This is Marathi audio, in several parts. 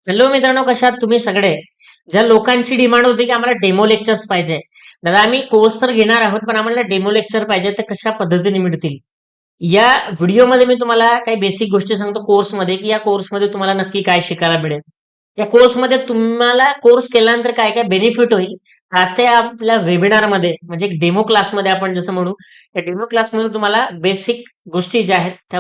हॅलो मित्रांनो, कशा आहात तुम्ही सगळे? ज्या लोकांची डिमांड होती की आम्हाला डेमो लेक्चर्स पाहिजे. दादा आम्ही कोर्स तर घेणार आहोत, पण आम्हाला डेमो लेक्चर पाहिजे, तर कशा पद्धतीने मिळतील? या व्हिडिओमध्ये मी तुम्हाला काही बेसिक गोष्टी सांगतो कोर्समध्ये, की या कोर्समध्ये तुम्हाला नक्की काय शिकायला मिळेल. या कोर्समध्ये तुम्हाला कोर्स केल्यानंतर काय काय बेनिफिट होईल, आजच्या आपल्या वेबिनारमध्ये म्हणजे डेमो क्लासमध्ये आपण जसं म्हणू, या डेमो क्लासमध्ये तुम्हाला बेसिक गोष्टी ज्या आहेत त्या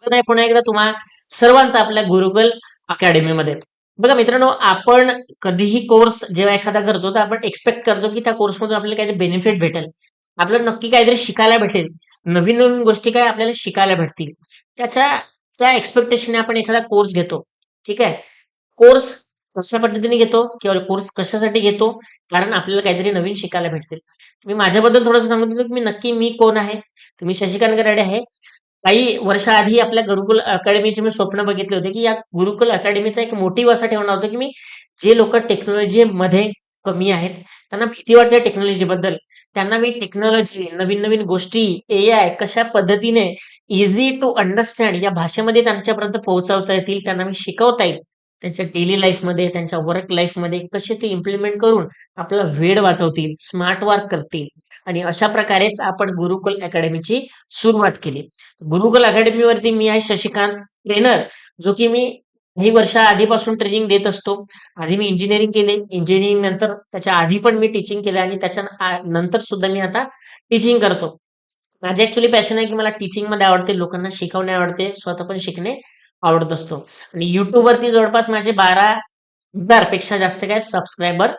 नाही पुन्हा एकदा तुम्हा सर्वांचं आपल्या गुरुकुल अकॅडमीमध्ये. बघा मित्रांनो, आपण कधीही कोर्स जेव्हा एखादा करतो, तर आपण एक्सपेक्ट करतो की त्या कोर्समधून आपल्याला काहीतरी बेनिफिट भेटेल. आपल्याला नक्की काहीतरी शिकायला भेटेल. नवीन नवीन गोष्टी काय आपल्याला शिकायला भेटतील. त्याच्या त्या एक्सपेक्टेशनने आपण एखादा कोर्स घेतो. ठीक आहे. कोर्स कशा पद्धतीने घेतो किंवा कोर्स कशासाठी घेतो? कारण आपल्याला काहीतरी नवीन शिकायला भेटतील. मी माझ्याबद्दल थोडंसं सांगू देतो की मी कोण आहे? तर मी शशिकांत गराडे आहे. काही वर्षाआधी आपल्या गुरुकुल अकॅडमीचे मी स्वप्न बघितले होते, की या गुरुकुल अकॅडमीचा एक मोटिव्ह असा ठेवणार होता, की मी जे लोक टेक्नॉलॉजीमध्ये कमी आहेत, त्यांना भीती वाटते टेक्नॉलॉजीबद्दल, त्यांना मी टेक्नॉलॉजी, नवीन-नवीन गोष्टी, एआय कशा पद्धतीने ईझी टू अंडरस्टँड या भाषेमध्ये त्यांच्यापर्यंत पोहोचवता येतील, त्यांना मी शिकवता येईल. त्यांच्या डेली लाईफमध्ये, त्यांच्या वर्क लाईफमध्ये कसे ते इम्प्लिमेंट करून आपला वेळ वाचवतील, स्मार्ट वर्क करतील आणि अशा प्रकारेच आपण गुरुकुल अकॅडमीची सुरुवात केली. गुरुकुल अकॅडमीवरती मी आहे शशिकांत ट्रेनर, जो की मी काही वर्ष आधीपासून ट्रेनिंग देत असतो. आधी मी इंजिनिअरिंग केले. इंजिनिअरिंग नंतर त्याच्या आधी पण मी टीचिंग केलं आणि त्याच्या नंतर सुद्धा मी आता टीचिंग करतो. माझी ऍक्च्युली पॅशन आहे की मला टीचिंग मध्ये आवडते, लोकांना शिकवणे आवडते, स्वतः पण शिकणे आवडत असतो. आणि YouTube वरती जवळपास माझे 12,000 पेक्षा जास्त काय सबस्क्रायबर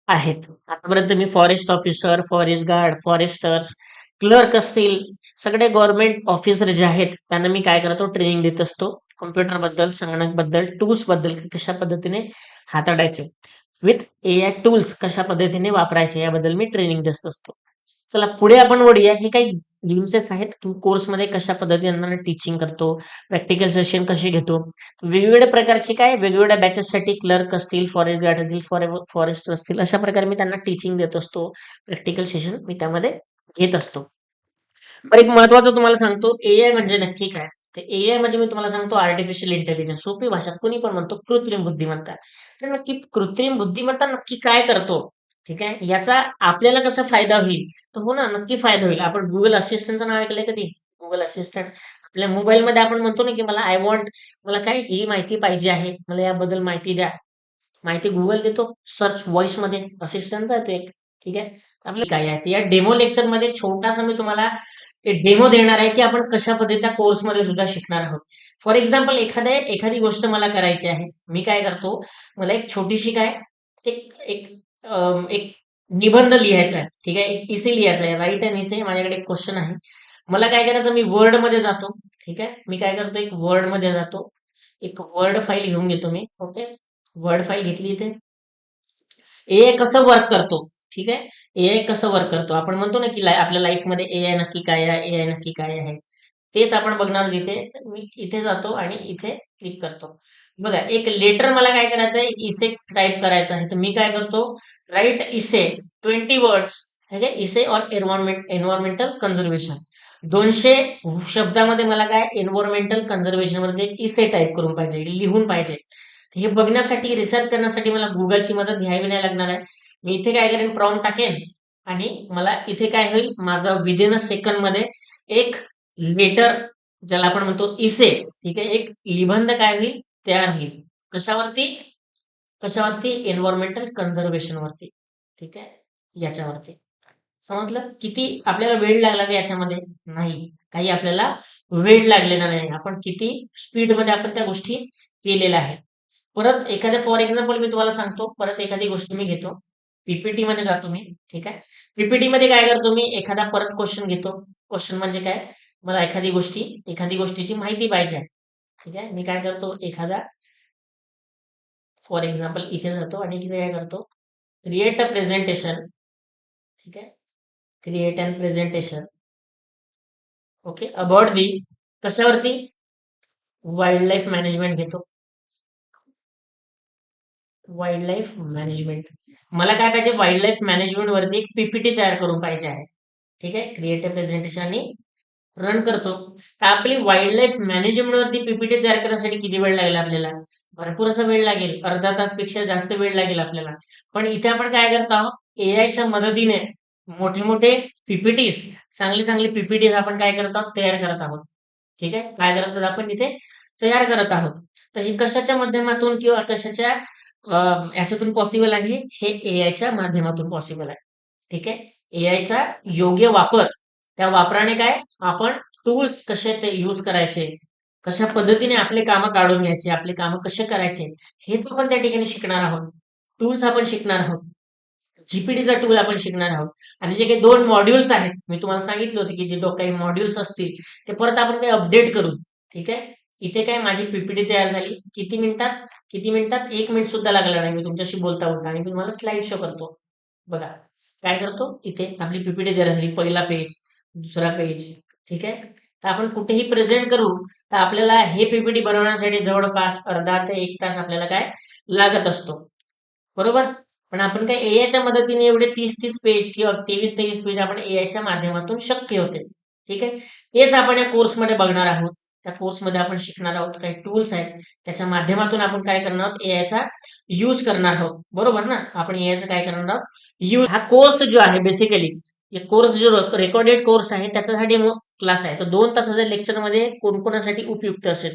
आहेत. आतापर्यंत मी forest officer, forest guard, foresters, clerk असतील, सगळे गव्हर्नमेंट ऑफिसर जे आहेत त्यांना मी काय करतो ट्रेनिंग देत असतो. कॉम्प्युटर बद्दल, संगणक बद्दल, टूल्स बद्दल कशा पद्धतीने हाताळायचे विथ एआय टूल्स कशा पद्धतीने वापरायचे याबद्दल मी ट्रेनिंग देत असतो. चला पुढे आपण वळूया. हे काही ग्लिम्सेस आहेत की कोर्समध्ये कशा पद्धतीने टीचिंग करतो, प्रॅक्टिकल सेशन कसे घेतो. वेगवेगळ्या प्रकारचे काय वेगवेगळ्या बॅचेससाठी क्लर्क असतील, फॉरेस्ट गार्ड असतील, फॉरेस्टर असतील, अशा प्रकारे मी त्यांना टीचिंग देत असतो. प्रॅक्टिकल सेशन मी त्यामध्ये घेत असतो. पण एक महत्वाचं तुम्हाला सांगतो, एआय म्हणजे नक्की काय? तर एआय म्हणजे मी तुम्हाला सांगतो आर्टिफिशियल इंटेलिजन्स. सोपी भाषात कोणी पण म्हणतो कृत्रिम बुद्धिमत्ता. तर नक्की कृत्रिम बुद्धिमत्ता नक्की काय करतो? ठीक आहे. याचा आपल्याला कसा फायदा होईल? तर हो ना, नक्की फायदा होईल. आपण Google असिस्टंटचं नाव ऐकलंय कधी? Google assistant. आपल्या मोबाईलमध्ये आपण म्हणतो ना, की मला काय ही माहिती पाहिजे आहे. मला याबद्दल माहिती द्या. माहिती Google देतो. सर्च व्हॉईसमध्ये असिस्टंटचा आहे तो एक. ठीक आहे. आपलं काय आहे? तर या डेमो लेक्चरमध्ये छोटासा मी तुम्हाला ते डेमो देणार आहे, की आपण कशा पद्धतीने कोर्समध्ये सुद्धा शिकणार आहोत. फॉर एक्झाम्पल एखादी गोष्ट मला करायची आहे. मी काय करतो, मला एक छोटीशी काय एक एक एक निबंध लिहायचा आहे. ठीक आहे. एक इसे लिहायचा आहे. राईट अँड इसे माझ्याकडे एक क्वेश्चन आहे. मला काय करायचं मी वर्डमध्ये जातो. ठीक आहे. मी काय करतो एक वर्डमध्ये जातो. एक वर्ड फाईल घेऊन घेतो मी. ओके. वर्ड फाईल घेतली इथे. एआय कसं वर्क करतो? ठीक आहे. एआय कसं वर्क करतो? आपण म्हणतो ना, की आपल्या लाईफमध्ये एआय नक्की काय आहे? एआय नक्की काय आहे? तेच आपण बघणार आहोत इथे. तर मी इथे जातो आणि इथे क्लिक करतो. बघा, एक लेटर मला काय करायचं आहे? इसे टाइप करायचं आहे. तर मी काय करतो? राइट इसे 20 वर्ड्स. ठीक आहे. इसे ऑन एन्व्हायरमेंटल कन्झर्वेशन. 200 शब्दामध्ये मला काय एन्व्हायरमेंटल कन्झर्वेशन वरती एक इसे टाइप करून पाहिजे, लिहून पाहिजे. हे बघण्यासाठी रिसर्च करण्यासाठी मला गुगलची मदत घ्यावी नाही लागणार आहे. मी इथे काय करेन प्रॉम्प्ट टाकेन आणि मला इथे काय होईल माझं विदिन अ सेकंड मध्ये एक लेटर ज्याला आपण म्हणतो इसे ठीक आहे एक निबंध काय होईल तयार होईल. कशावरती? कशावरती? एन्व्हायरमेंटल कन्झर्वेशन वरती. ठीक आहे याच्यावरती. समजलं? किती आपल्याला वेळ लागला का याच्यामध्ये? नाही. काही आपल्याला वेळ लागलेला नाही. आपण किती स्पीडमध्ये आपण त्या गोष्टी केलेल्या आहेत. परत एखाद्या फॉर एक्झाम्पल मी तुम्हाला सांगतो, परत एखादी गोष्ट मी घेतो. पीपीटी मध्ये जातो मी. ठीक आहे. पीपीटी मध्ये काय करतो मी एखादा परत क्वेश्चन घेतो. क्वेश्चन म्हणजे काय? मला एखादी गोष्टीची माहिती पाहिजे आहे. ठीक आहे. मी काय करतो एखादा फॉर एक्झाम्पल इथे जातो आणि इथे काय करतो क्रिएट अ प्रेझेंटेशन. ठीक आहे. Create and presentation. Okay. About the कशावरती? वाईल्ड लाईफ मॅनेजमेंट घेतो. Wildlife management. मला काय पाहिजे वाईल्ड लाईफ मॅनेजमेंट वरती एक पीपीटी तयार करून पाहिजे आहे. ठीक आहे. क्रिएटिव्ह प्रेझेंटेशन आणि रन करतो, तर आपली वाईल्ड लाईफ मॅनेजमेंटवरती पीपीटी तयार करण्यासाठी किती वेळ लागेल आपल्याला? भरपूर असा वेळ लागेल. अर्धा तासपेक्षा जास्त वेळ लागेल आपल्याला. पण इथे आपण काय करत आहोत? एआयच्या मदतीने मोठे-मोठे पीपीटीज, चांगले-चांगले पीपीटीज आपण काय करत आहोत? तयार करत आहोत. ठीक आहे? काय करत आहोत आपण इथे? तयार करत आहोत. तर हे कशाच्या माध्यमातून किंवा कशाच्या ह्याच्यातून पॉसिबल आहे? हे एआयच्या माध्यमातून पॉसिबल आहे. ठीक आहे? एआयचा योग्य वापर, त्या वापराने काय आपण टूल्स कसे ते यूज करायचे, कशा पद्धतीने आपले कामं काढून घ्यायचे, आपले कामं कसे करायचे, हेच आपण त्या ठिकाणी शिकणार आहोत. टूल्स आपण शिकणार आहोत. जीपीटीचा टूल आपण शिकणार आहोत. आणि जे काही 2 मॉड्यूल्स आहेत, मी तुम्हाला सांगितलं होतं, की जे काही मॉड्यूल्स असतील, ते परत आपण काही अपडेट करू. ठीक आहे? इथे काय माझी पीपीटी तयार झाली. किती मिनिटात? किती मिनिटात? 1 मिनिट सुद्धा लागला नाही मी तुमच्याशी बोलता-बोलता आणि मी तुम्हाला स्लाईड शो करतो. बघा, काय करतो? इथे आपली पीपीटी तयार झाली. पहिला पेज, दुसरा पेज. ठीक आहे? तर आपण कुठेही प्रेझेंट करू, तर आपल्याला हे पीपीटी बनवण्यासाठी जवळपास अर्धा ते 1 तास आपल्याला काय लागत असतो. बरोबर? पण आपण काय एआयच्या मदतीने एवढे 30-30 पेज किंवा 23-23 पेज आपण एआयच्या माध्यमातून शक्य होते. ठीक आहे? हेच आपण या कोर्समध्ये बघणार आहोत. त्या कोर्समध्ये आपण शिकणार आहोत. काही टूल्स आहेत. त्याच्या माध्यमातून आपण काय करणार आहोत? एआयचा यूज करणार आहोत. बरोबर ना? आपण एआयचं काय करणार आहोत? हा कोर्स जो आहे बेसिकली, कोर्स जो रेकॉर्डेड कोर्स आहे त्याच्यासाठी क्लास आहे. तर 2 तासाच्या लेक्चरमध्ये कोणकोणासाठी उपयुक्त असेल?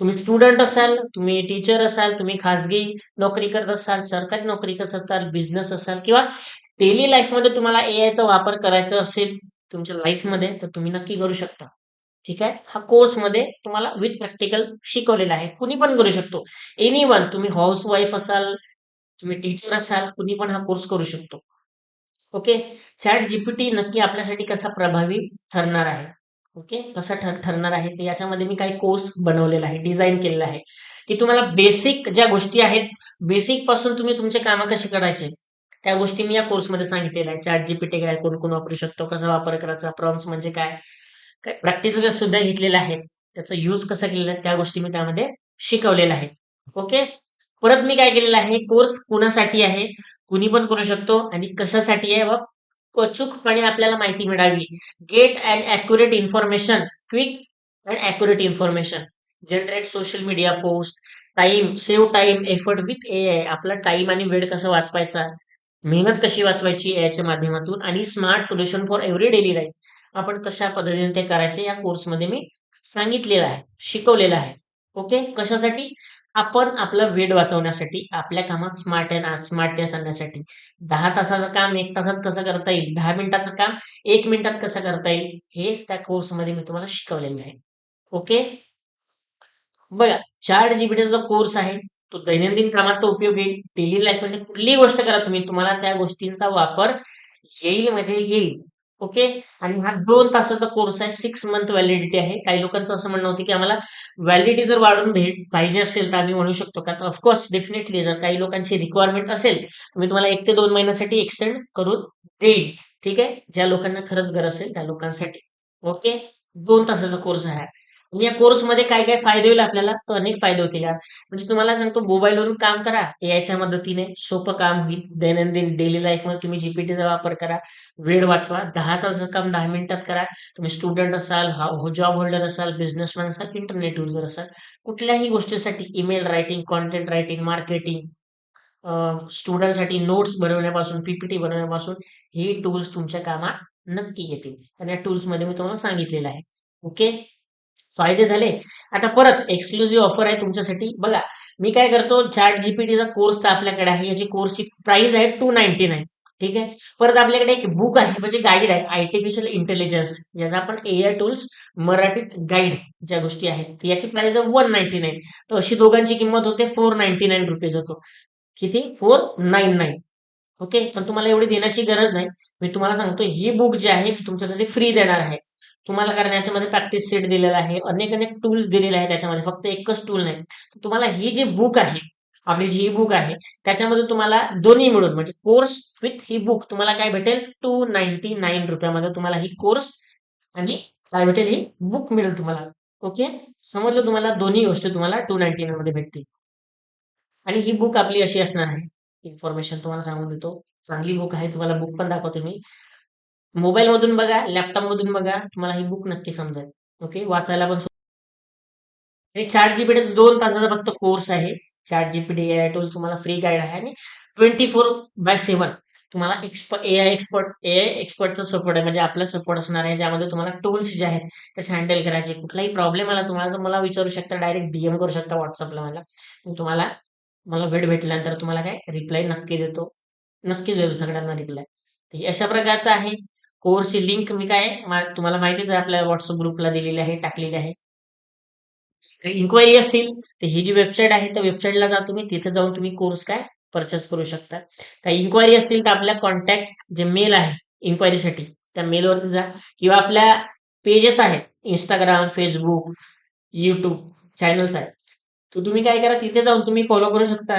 तुम्ही स्टुडंट असाल, तुम्ही टीचर असाल, तुम्ही खाजगी नोकरी करत असाल, सरकारी नोकरी करत असाल, बिझनेस असाल किंवा डेली लाईफमध्ये तुम्हाला एआयचा वापर करायचा असेल तुमच्या लाईफमध्ये, तर तुम्ही नक्की करू शकता. ठीक आहे? हा कोर्समध्ये तुम्हाला विथ प्रॅक्टिकल शिकवलेला आहे. कुणी पण करू शकतो. एनीवन, तुम्ही हाउसवाईफ असाल, तुम्ही टीचर असाल, कुणी पण हा कोर्स करू शकतो. ओके. चॅट जीपीटी नक्की आपल्यासाठी कसा प्रभावी ठरणार आहे. ओके. कसा ठरणार आहे ते याच्यामध्ये मी काही कोर्स बनवलेला आहे, डिझाइन केलेला आहे, की तुम्हाला बेसिक ज्या गोष्टी आहेत, बेसिक पासून तुम्ही तुमचे कामं कसे करायचे, त्या गोष्टी मी या कोर्समध्ये सांगितलेल्या आहे. चॅट जीपीटी काय, कोण-कोण वापरू शकतो, कसा वापर करायचा, प्रॉम्प्ट्स म्हणजे काय, काय प्रॅक्टिस सुद्धा घेतलेल्या आहेत. त्याचा यूज कसा केलेला आहे, त्या गोष्टी मी त्यामध्ये शिकवलेल्या आहेत. ओके. परत मी काय केलेलं आहे, कोर्स कुणासाठी आहे, कुणी पण करू शकतो आणि कशासाठी आहे व अचूकपणे आपल्याला माहिती मिळावी. Get and accurate information, quick and accurate information, generate social media post, save time, effort with AI. आपला टाईम आणि वेळ कसा वाचवायचा, मेहनत कशी वाचवायची एआयच्या माध्यमातून आणि smart solution for every daily life. आपण कशा पद्धतीने ते करायचे या कोर्समध्ये मी सांगितलेलं आहे, शिकवलेलं आहे. ओके. कशासाठी? आपण आपला वेळ वाचवण्यासाठी, आपल्या कामात स्मार्टनेस आणण्यासाठी. 10 तासाचं काम 1 तासात कसं करता येईल, 10 मिनिटाचं काम 1 मिनिटात कसं करता येईल, हेच त्या कोर्समध्ये मी तुम्हाला शिकवलेलं आहे. ओके. बघा, चॅट जीपीटीचा कोर्स आहे. तो दैनंदिन कामात तर उपयोग येईल. डेली लाईफमध्ये कुठलीही गोष्ट करा तुम्ही, तुम्हाला त्या गोष्टींचा वापर येईल म्हणजे येईल. ओके. आणि हा 2 तासाचा कोर्स आहे. 6 मंथ व्हॅलिडिटी आहे. काही लोकांचं असं म्हणणं होतं, की आम्हाला व्हॅलिडिटी जर वाढवून पाहिजे असेल, तर आम्ही म्हणू शकतो का? तर ऑफकोर्स डेफिनेटली जर काही लोकांची रिक्वायरमेंट असेल, तर मी तुम्हाला 1 ते 2 महिन्यासाठी एक्सटेंड करून देईल. ठीक आहे. ज्या लोकांना खरंच गरज असेल त्या लोकांसाठी. ओके. 2 तासाचा कोर्स आहे. आणि या कोर्समध्ये काय-काय फायदे होईल आपल्याला? तर अनेक फायदे होतील यार. म्हणजे तुम्हाला सांगतो मोबाईलवरून काम करा एआयच्या मदतीने. सोपं काम होईल. दैनंदिन डेली लाईफमध्ये तुम्ही जीपीटीचा वापर करा. वेळ वाचवा. 10 तासाचं काम 10 मिनिटात करा. तुम्ही स्टुडंट असाल, जॉब होल्डर असाल, बिझनेसमॅन असाल, इंटरनेट युजर असाल. कुठल्याही गोष्टीसाठी email writing, content writing, marketing, स्टुडंटसाठी नोट्स बनवण्यापासून, पीपीटी बनवण्यापासून हे टूल्स तुमच्या कामात नक्की येतील. आणि या टूल्समध्ये मी तुम्हाला सांगितलेलं आहे. ओके. फायदे झाले. आता परत एक्सक्लुझिव्ह ऑफर आहे तुमच्यासाठी. बघा, मी काय करतो, चॅट जीपीटीचा कोर्स तर आपल्याकडे आहे. याची कोर्सची प्राइस आहे 299. ठीक आहे. परत आपल्याकडे एक बुक आहे म्हणजे गाईड आहे, आर्टिफिशियल इंटेलिजन्स, ज्याचा आपण एआय टूल्स मराठीत गाईड ज्या गोष्टी आहेत, याची प्राइस आहे 199. तर अशी दोघांची किंमत होते 499 रुपीज होतो. किती? 499. ओके. पण तुम्हाला एवढी देण्याची गरज नाही. मी तुम्हाला सांगतो ही बुक जी आहे मी तुमच्यासाठी फ्री देणार आहे. तुम्हाला कारण याच्यामध्ये प्रॅक्टिस सेट दिलेला आहे. अनेक-अनेक टूल्स दिलेले आहेत त्याच्यामध्ये. फक्त एकच टूल नाही. तुम्हाला ही जी बुक आहे, आपली जी बुक आहे, त्याच्यामध्ये तुम्हाला दोन्ही मिळून म्हणजे कोर्स विथ ही बुक तुम्हाला काय भेटेल? 299 रुपयामध्ये तुम्हाला ही कोर्स आणि काय भेटेल? ही बुक मिळेल तुम्हाला. ओके. समजलं तुम्हाला? दोन्ही गोष्टी तुम्हाला 299 मध्ये भेटतील. आणि ही बुक आपली अशी असणार आहे. इन्फॉर्मेशन तुम्हाला सांगून देतो. चांगली बुक आहे. तुम्हाला बुक पण दाखवतो मी. मोबाईल मधून बघा, लॅपटॉप मधून बघा, तुम्हाला ही बुक नक्की समजेल. ओके, वाचायला पण आणि चार जीबी 2 तासाचा फक्त कोर्स आहे. चार जीपीटी एआय टूल तुम्हाला फ्री गाईड आहे आणि 24/7 तुम्हाला एआय एक्सपर्टचा सपोर्ट आहे, म्हणजे आपला सपोर्ट असणार आहे, ज्यामध्ये तुम्हाला टूल्स जे आहेत कसे हँडल करायचे. कुठलाही प्रॉब्लेम आला तुम्हाला तर मला विचारू शकता, डायरेक्ट डीएम करू शकता व्हॉट्सअपला मला. मी तुम्हाला मला वेळ भेटल्यानंतर तुम्हाला काय रिप्लाय नक्की देतो. नक्कीच देतो सगळ्यांना रिप्लाय. अशा प्रकारचं आहे. कोर्सची लिंक मी काय तुम्हाला माहितीच आहे, आपल्या व्हॉट्सअप ग्रुपला दिलेली आहे, टाकलेली आहे. काही इन्क्वायरी असतील तर ही जी वेबसाईट आहे त्या वेबसाईटला जा तुम्ही, तिथे जाऊन तुम्ही कोर्स काय परचेस करू शकता. काही इन्क्वायरी असतील तर आपल्या कॉन्टॅक्ट जे मेल आहे इन्क्वायरीसाठी त्या मेलवरती जा, किंवा आपल्या पेजेस आहेत इंस्टाग्राम, फेसबुक, युट्यूब चॅनल्स आहेत. तर तुम्ही काय करा, तिथे जाऊन तुम्ही फॉलो करू शकता.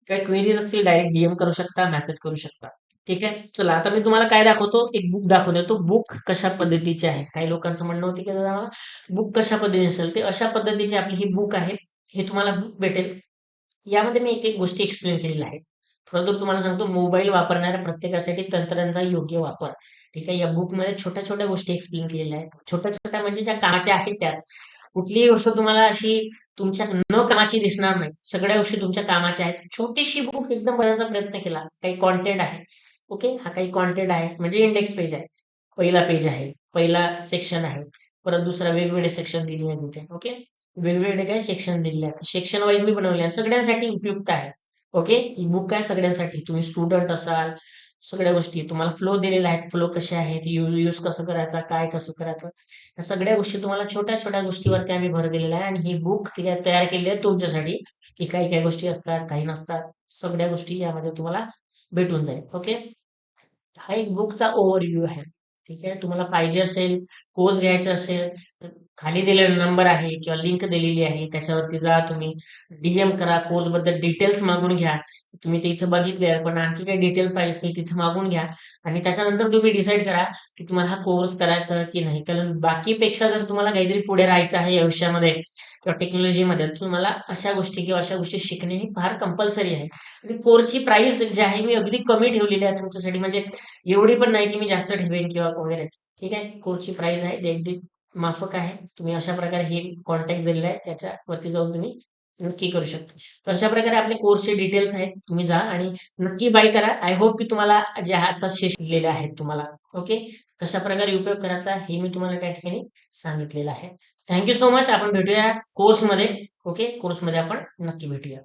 काही क्वेरीज असतील डायरेक्ट डीएम करू शकता, मेसेज करू शकता. ठीक आहे. चला आता मी तुम्हाला काय दाखवतो, एक बुक दाखवून देतो. बुक कशा पद्धतीचे आहे. काही लोकांचं म्हणणं होतं की दादा बुक कशा पद्धतीने असेल, ते अशा पद्धतीची आपली ही बुक आहे. हे तुम्हाला बुक भेटेल. यामध्ये मी एक एक गोष्टी एक्सप्लेन केलेल्या आहेत. फर्दर तुम्हाला सांगतो, मोबाईल वापरणाऱ्या प्रत्येकासाठी तंत्रांचा योग्य वापर. ठीक आहे. या बुकमध्ये छोट्या छोट्या गोष्टी एक्सप्लेन केलेल्या आहेत. छोट्या छोट्या म्हणजे ज्या कामाच्या आहेत त्याच. कुठलीही गोष्ट तुम्हाला अशी तुमच्या न कामाची दिसणार नाही. सगळ्या गोष्टी तुमच्या कामाच्या आहेत. छोटीशी बुक एकदम बनवण्याचा प्रयत्न केला. काही कॉन्टेंट आहे. ओके, हा काही कॉन्टेंट आहे म्हणजे इंडेक्स पेज आहे. पहिला पेज आहे, पहिला सेक्शन आहे, परत दुसरा वेगवेगळे सेक्शन दिले आहेत तिथे. ओके, वेगवेगळे काय सेक्शन दिलेले आहेत, सेक्शन वाईज मी बनवले आहे, सगळ्यांसाठी उपयुक्त आहे. ओके, ही बुक काय सगळ्यांसाठी, तुम्ही स्टुडंट असाल, सगळ्या गोष्टी तुम्हाला फ्लो दिलेला आहेत, फ्लो कसे आहेत, यूज कसं करायचा, काय कसं करायचं, या सगळ्या गोष्टी तुम्हाला छोट्या छोट्या गोष्टीवरती आम्ही भर दिलेला आहे. आणि ही बुक तयार केली आहे तुमच्यासाठी, की काही काही गोष्टी असतात, काही नसतात, सगळ्या गोष्टी यामध्ये तुम्हाला भेटून जाईल. ओके, हा एक बुकचा ओव्हरव्ह्यू आहे. ठीक आहे. तुम्हाला पाहिजे असेल, कोर्स घ्यायचा असेल, तर खाली दिलेला नंबर आहे किंवा लिंक दिलेली आहे. त्याच्यावरती जा तुम्ही, डीएम करा, कोर्स बद्दल डिटेल्स मागून घ्या. तुम्ही ते इथं बघितले, पण आणखी काही डिटेल्स पाहिजे असतील तिथे मागून घ्या. आणि त्याच्यानंतर तुम्ही डिसाईड करा की तुम्हाला हा कोर्स करायचा की नाही. कारण बाकीपेक्षा जर तुम्हाला काहीतरी पुढे राहायचं आहे आयुष्यामध्ये किंवा टेक्नॉलॉजीमध्ये, तुम्हाला अशा गोष्टी किंवा अशा गोष्टी शिकणे ही फार कंपल्सरी आहे. आणि कोर्सची प्राइस जी आहे मी अगदी कमी ठेवलेली आहे तुमच्यासाठी, म्हणजे एवढी पण नाही की मी जास्त ठेवेन किंवा वगैरे. ठीक आहे. कोर्सची प्राइस आहे ते अगदी माफक आहे. तुम्ही अशा प्रकारे हे कॉन्टॅक्ट दिलेला आहे त्याच्यावरती जाऊन तुम्ही नक्की करू शकता. तर अशा प्रकारे आपले कोर्सचे डिटेल्स आहेत, तुम्ही जा आणि नक्की बाय करा. आय होप की तुम्हाला जे आजचा सेशन दिलेले आहेत तुम्हाला. ओके, कशा प्रकारे उपयोग करायचा हे मी तुम्हाला त्या ठिकाणी सांगितलेलं आहे. Thank you so much. आपण भेटूया कोर्समध्ये. ओके, कोर्समध्ये आपण नक्की भेटूया.